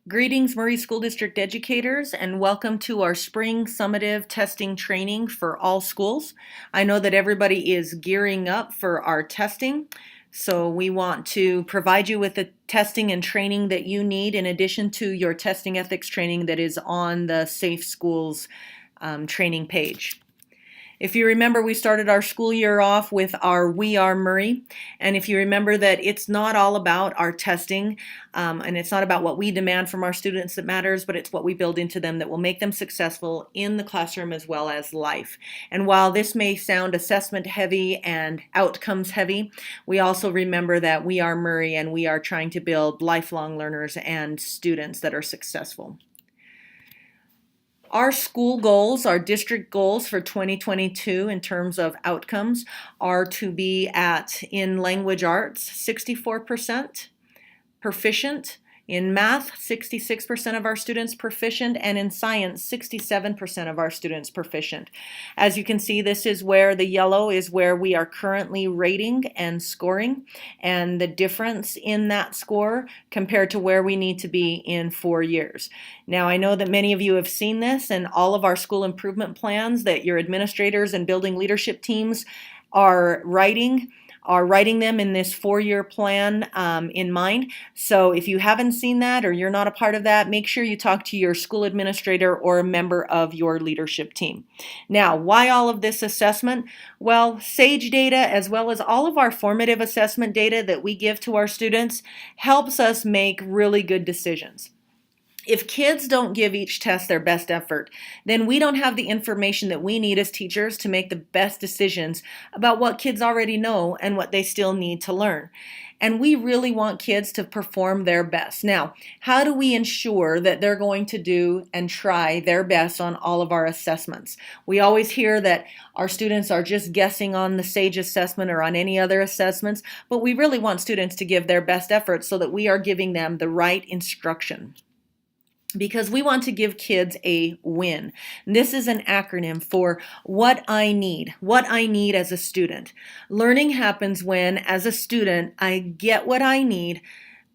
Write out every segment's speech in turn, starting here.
Greetings, Murray School District educators, and welcome to our spring summative testing training for all schools. I know that everybody is gearing up for our testing, so we want to provide you with the testing and training that you need in addition to your testing ethics training that is on the Safe Schools training page. If you remember, we started our school year off with our We Are Murray. And if you remember that it's not all about our testing and it's not about what we demand from our students that matters, but it's what we build into them that will make them successful in the classroom as well as life. And while this may sound assessment heavy and outcomes heavy, we also remember that we are Murray and we are trying to build lifelong learners and students that are successful. Our school goals, our district goals for 2022 in terms of outcomes are to be at, in language arts, 64% proficient. In math, 66% of our students proficient, and in science, 67% of our students proficient. As you can see, this is where the yellow is where we are currently rating and scoring, and the difference in that score compared to where we need to be in 4 years. Now, I know that many of you have seen this and all of our school improvement plans that your administrators and building leadership teams are writing them in this 4-year plan in mind. So if you haven't seen that or you're not a part of that, make sure you talk to your school administrator or a member of your leadership team. Now, why all of this assessment? Well, SAGE data, as well as all of our formative assessment data that we give to our students, helps us make really good decisions. If kids don't give each test their best effort, then we don't have the information that we need as teachers to make the best decisions about what kids already know and what they still need to learn. And we really want kids to perform their best. Now, how do we ensure that they're going to do and try their best on all of our assessments? We always hear that our students are just guessing on the SAGE assessment or on any other assessments, but we really want students to give their best effort so that we are giving them the right instruction, because we want to give kids a win. This is an acronym for what I need as a student. Learning happens when, as a student, I get what I need,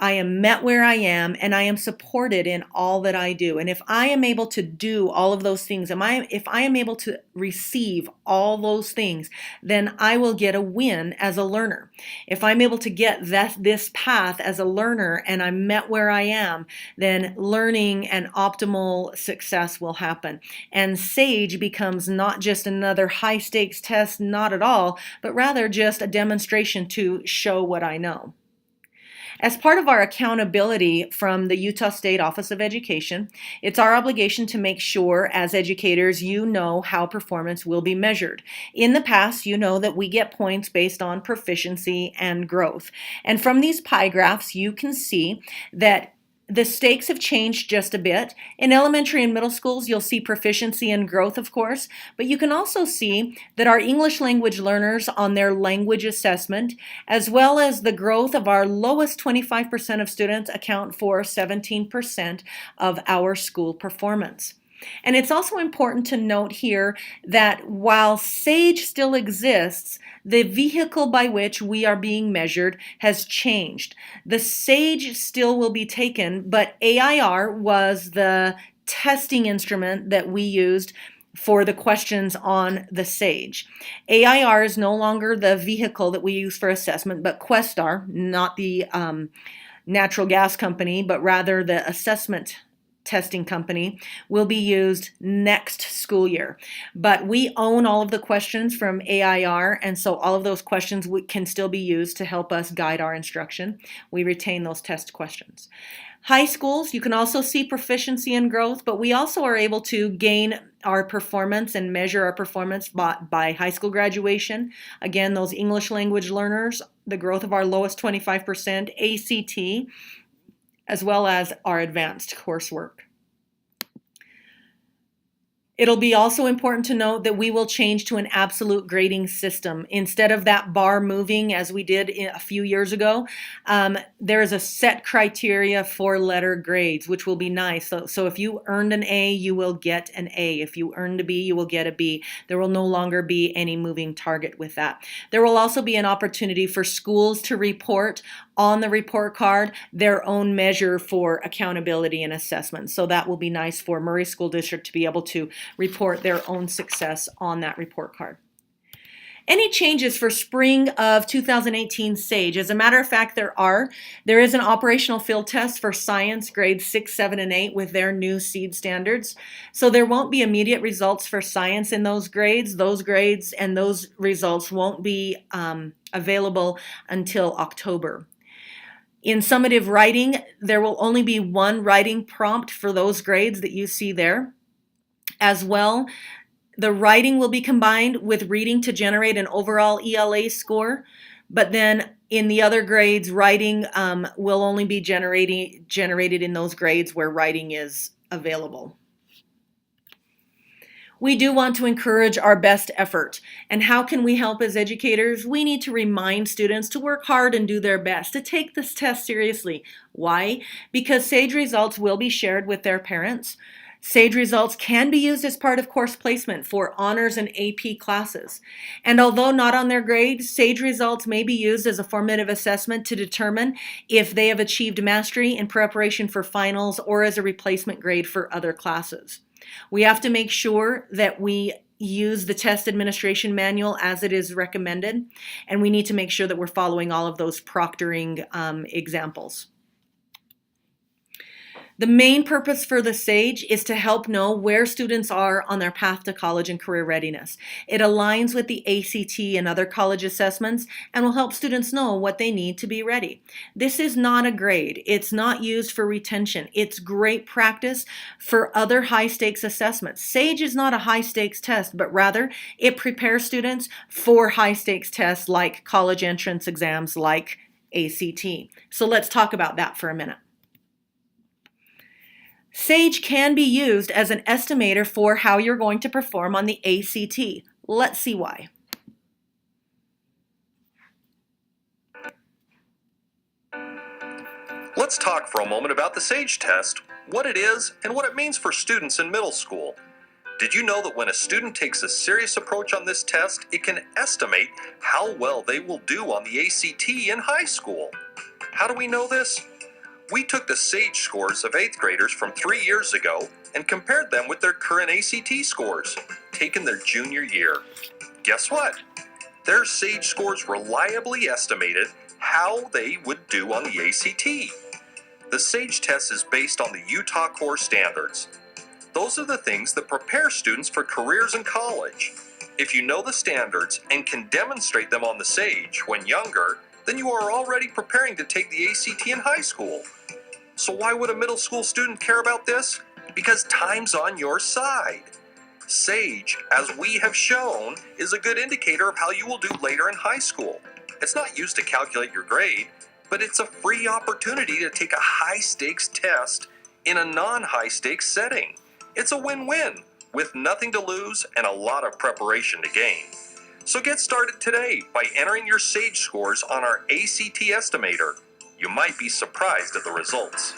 I am met where I am, and I am supported in all that I do. And if I am able to do all of those things, if I am able to receive all those things, then I will get a win as a learner. If I'm able to get this path as a learner and I'm met where I am, then learning and optimal success will happen. And SAGE becomes not just another high stakes test, not at all, but rather just a demonstration to show what I know. As part of our accountability from the Utah State Office of Education, it's our obligation to make sure as educators you know how performance will be measured. In the past, you know that we get points based on proficiency and growth. And from these pie graphs, you can see that the stakes have changed just a bit. In elementary and middle schools, you'll see proficiency and growth, of course, but you can also see that our English language learners on their language assessment, as well as the growth of our lowest 25% of students, account for 17% of our school performance. And it's also important to note here that while SAGE still exists, the vehicle by which we are being measured has changed. The SAGE still will be taken, but AIR was the testing instrument that we used for the questions on the SAGE. AIR is no longer the vehicle that we use for assessment, but Questar, not the natural gas company, but rather the assessment testing company, will be used next school year. But we own all of the questions from AIR, and so all of those questions can still be used to help us guide our instruction. We retain those test questions. High schools, you can also see proficiency and growth, but we also are able to gain our performance and measure our performance by high school graduation. Again, those English language learners, the growth of our lowest 25%, ACT, as well as our advanced coursework. It'll be also important to note that we will change to an absolute grading system. Instead of that bar moving as we did a few years ago, there is a set criteria for letter grades, which will be nice. So if you earned an A, you will get an A. If you earned a B, you will get a B. There will no longer be any moving target with that. There will also be an opportunity for schools to report on the report card their own measure for accountability and assessment. So that will be nice for Murray School District to be able to report their own success on that report card. Any changes for spring of 2018 SAGE? As a matter of fact, there is an operational field test for science grades 6, 7, and 8 with their new SEED standards. So there won't be immediate results for science in those grades. Those grades and those results won't be available until October. In summative writing, there will only be one writing prompt for those grades that you see there. As well, the writing will be combined with reading to generate an overall ELA score, but then in the other grades, writing will only be generated in those grades where writing is available. We do want to encourage our best effort. And how can we help as educators? We need to remind students to work hard and do their best, to take this test seriously. Why? Because SAGE results will be shared with their parents. SAGE results can be used as part of course placement for honors and AP classes. And although not on their grade, SAGE results may be used as a formative assessment to determine if they have achieved mastery in preparation for finals or as a replacement grade for other classes. We have to make sure that we use the test administration manual as it is recommended, and we need to make sure that we're following all of those proctoring examples. The main purpose for the SAGE is to help know where students are on their path to college and career readiness. It aligns with the ACT and other college assessments and will help students know what they need to be ready. This is not a grade. It's not used for retention. It's great practice for other high-stakes assessments. SAGE is not a high-stakes test, but rather it prepares students for high-stakes tests like college entrance exams like ACT. So let's talk about that for a minute. SAGE can be used as an estimator for how you're going to perform on the ACT. Let's see why. Let's talk for a moment about the SAGE test, what it is, and what it means for students in middle school. Did you know that when a student takes a serious approach on this test, it can estimate how well they will do on the ACT in high school? How do we know this? We took the SAGE scores of 8th graders from 3 years ago and compared them with their current ACT scores, taken their junior year. Guess what? Their SAGE scores reliably estimated how they would do on the ACT. The SAGE test is based on the Utah Core Standards. Those are the things that prepare students for careers in college. If you know the standards and can demonstrate them on the SAGE when younger, then you are already preparing to take the ACT in high school. So why would a middle school student care about this? Because time's on your side. SAGE, as we have shown, is a good indicator of how you will do later in high school. It's not used to calculate your grade, but it's a free opportunity to take a high-stakes test in a non-high-stakes setting. It's a win-win, with nothing to lose and a lot of preparation to gain. So get started today by entering your SAGE scores on our ACT estimator. You might be surprised at the results.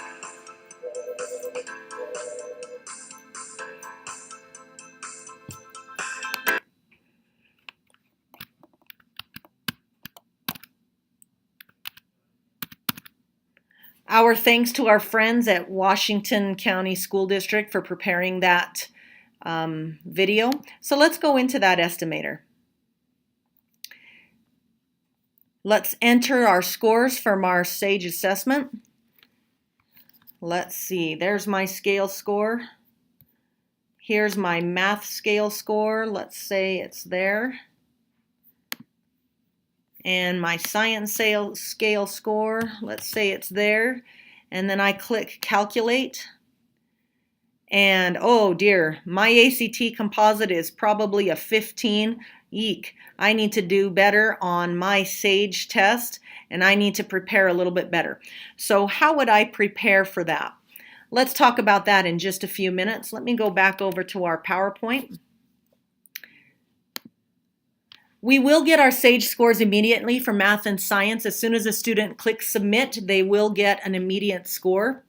Our thanks to our friends at Washington County School District for preparing that video. So let's go into that estimator. Let's enter our scores from our SAGE assessment. Let's see, there's my scale score. Here's my math scale score. Let's say it's there. And my science scale score, let's say it's there. And then I click calculate. And oh dear, my ACT composite is probably a 15. Eek, I need to do better on my SAGE test, and I need to prepare a little bit better. So how would I prepare for that? Let's talk about that in just a few minutes. Let me go back over to our PowerPoint. We will get our SAGE scores immediately for math and science. As soon as a student clicks submit, they will get an immediate score.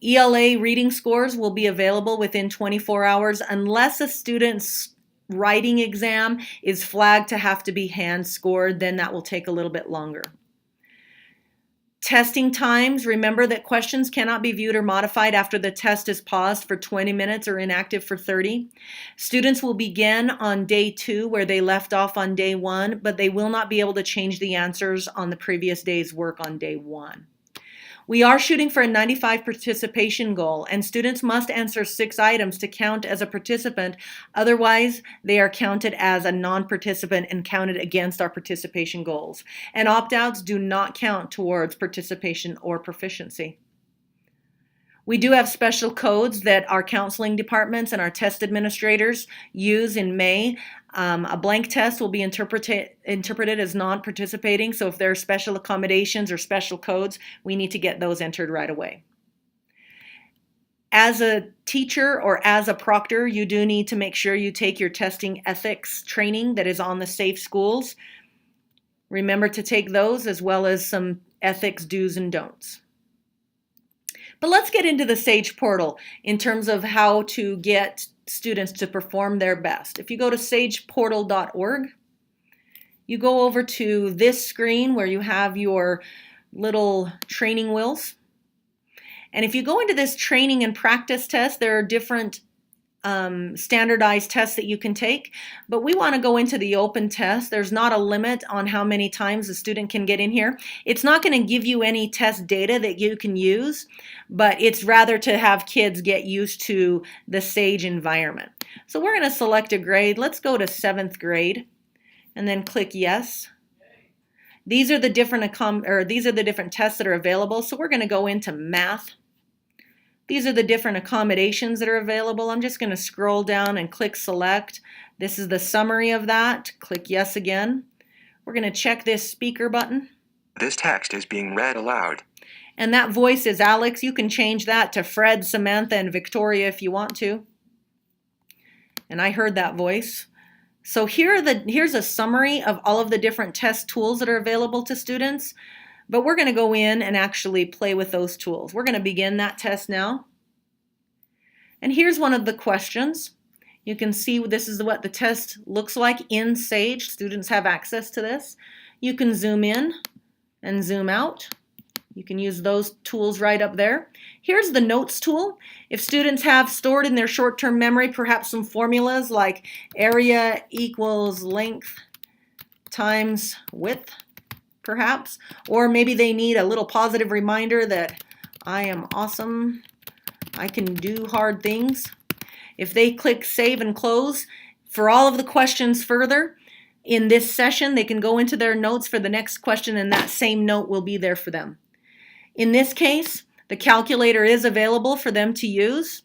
ELA reading scores will be available within 24 hours unless a student's writing exam is flagged to have to be hand scored, then that will take a little bit longer. Testing times, remember that questions cannot be viewed or modified after the test is paused for 20 minutes or inactive for 30. Students will begin on day 2 where they left off on day 1, but they will not be able to change the answers on the previous day's work on day 1. We are shooting for a 95 participation goal, and students must answer 6 items to count as a participant. Otherwise, they are counted as a non-participant and counted against our participation goals. And opt-outs do not count towards participation or proficiency. We do have special codes that our counseling departments and our test administrators use in May. A blank test will be interpreted as non-participating, so if there are special accommodations or special codes, we need to get those entered right away. As a teacher or as a proctor, you do need to make sure you take your testing ethics training that is on the Safe Schools. Remember to take those as well as some ethics do's and don'ts. But let's get into the SAGE portal in terms of how to get students to perform their best. If you go to sageportal.org, you go over to this screen where you have your little training wheels. And if you go into this training and practice test, there are different standardized tests that you can take, but we want to go into the open test. There's not a limit on how many times a student can get in here. It's not going to give you any test data that you can use, but it's rather to have kids get used to the SAGE environment. So we're going to select a grade. Let's go to 7th grade and then click yes. These are the different tests that are available. So we're going to go into math. These are the different accommodations that are available. I'm just going to scroll down and click select. This is the summary of that. Click yes again. We're going to check this speaker button. This text is being read aloud. And that voice is Alex. You can change that to Fred, Samantha, and Victoria if you want to. And I heard that voice. So here's a summary of all of the different test tools that are available to students. But we're going to go in and actually play with those tools. We're going to begin that test now. And here's one of the questions. You can see this is what the test looks like in SAGE. Students have access to this. You can zoom in and zoom out. You can use those tools right up there. Here's the notes tool. If students have stored in their short-term memory perhaps some formulas like area equals length times width, perhaps, or maybe they need a little positive reminder that I am awesome, I can do hard things. If they click save and close, for all of the questions further in this session, they can go into their notes for the next question and that same note will be there for them. In this case, the calculator is available for them to use.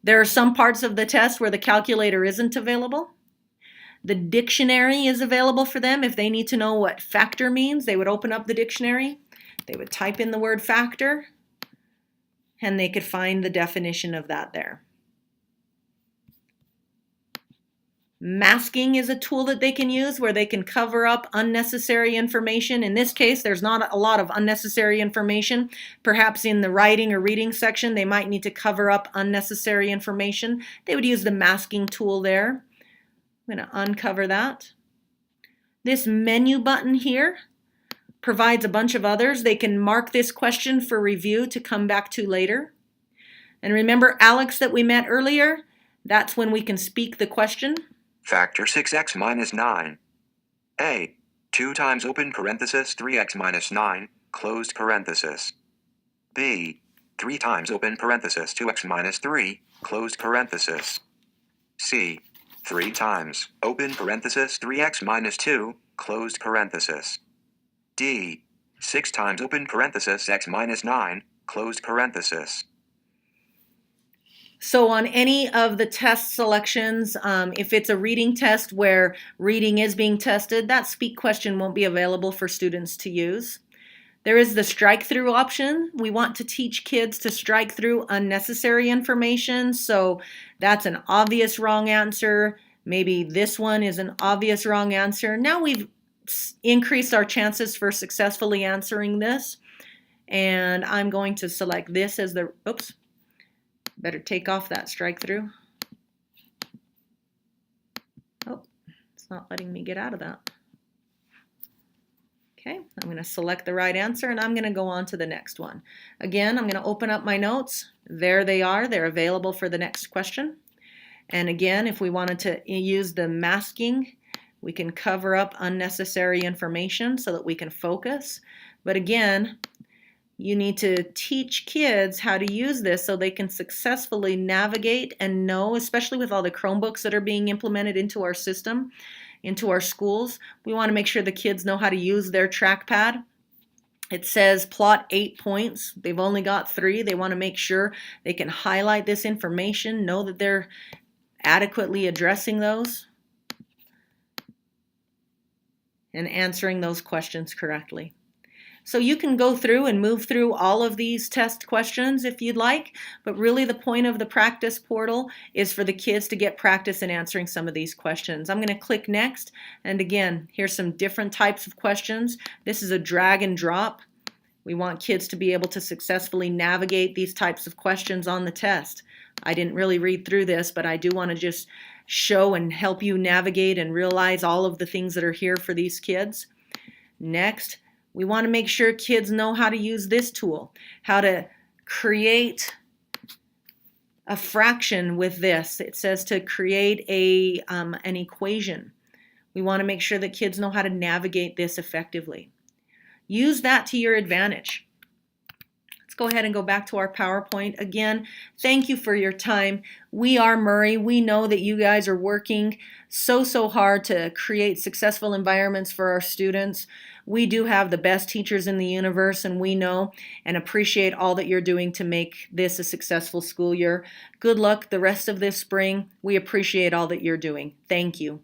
There are some parts of the test where the calculator isn't available. The dictionary is available for them. If they need to know what factor means, they would open up the dictionary. They would type in the word factor, and they could find the definition of that there. Masking is a tool that they can use where they can cover up unnecessary information. In this case, there's not a lot of unnecessary information. Perhaps in the writing or reading section, they might need to cover up unnecessary information. They would use the masking tool there. I'm going to uncover that. This menu button here provides a bunch of others. They can mark this question for review to come back to later. And remember Alex that we met earlier? That's when we can speak the question. Factor 6x minus 9. A. 2 times open parenthesis 3x minus 9, closed parenthesis. B. 3 times open parenthesis 2x minus 3, closed parenthesis. C. 3 times open parenthesis 3x minus 2, closed parenthesis. D. 6 times open parenthesis x minus 9, closed parenthesis. So on any of the test selections, if it's a reading test where reading is being tested, that speak question won't be available for students to use. There is the strike through option. We want to teach kids to strike through unnecessary information. So that's an obvious wrong answer. Maybe this one is an obvious wrong answer. Now we've increased our chances for successfully answering this. And I'm going to select this as the, oops, better take off that strike through. Oh, it's not letting me get out of that. Okay, I'm going to select the right answer and I'm going to go on to the next one. Again, I'm going to open up my notes. There they are. They're available for the next question. And again, if we wanted to use the masking, we can cover up unnecessary information so that we can focus. But again, you need to teach kids how to use this so they can successfully navigate and know, especially with all the Chromebooks that are being implemented into our system, into our schools. We want to make sure the kids know how to use their trackpad. It says plot 8 points. They've only got 3. They want to make sure they can highlight this information, know that they're adequately addressing those, and answering those questions correctly. So you can go through and move through all of these test questions if you'd like, but really the point of the practice portal is for the kids to get practice in answering some of these questions. I'm going to click next, and again, here's some different types of questions. This is a drag and drop. We want kids to be able to successfully navigate these types of questions on the test. I didn't really read through this, but I do want to just show and help you navigate and realize all of the things that are here for these kids. Next, we want to make sure kids know how to use this tool, how to create a fraction with this. It says to create an equation. We want to make sure that kids know how to navigate this effectively. Use that to your advantage. Let's go ahead and go back to our PowerPoint. Again, thank you for your time. We are Murray. We know that you guys are working so hard to create successful environments for our students. We do have the best teachers in the universe, and we know and appreciate all that you're doing to make this a successful school year. Good luck the rest of this spring. We appreciate all that you're doing. Thank you.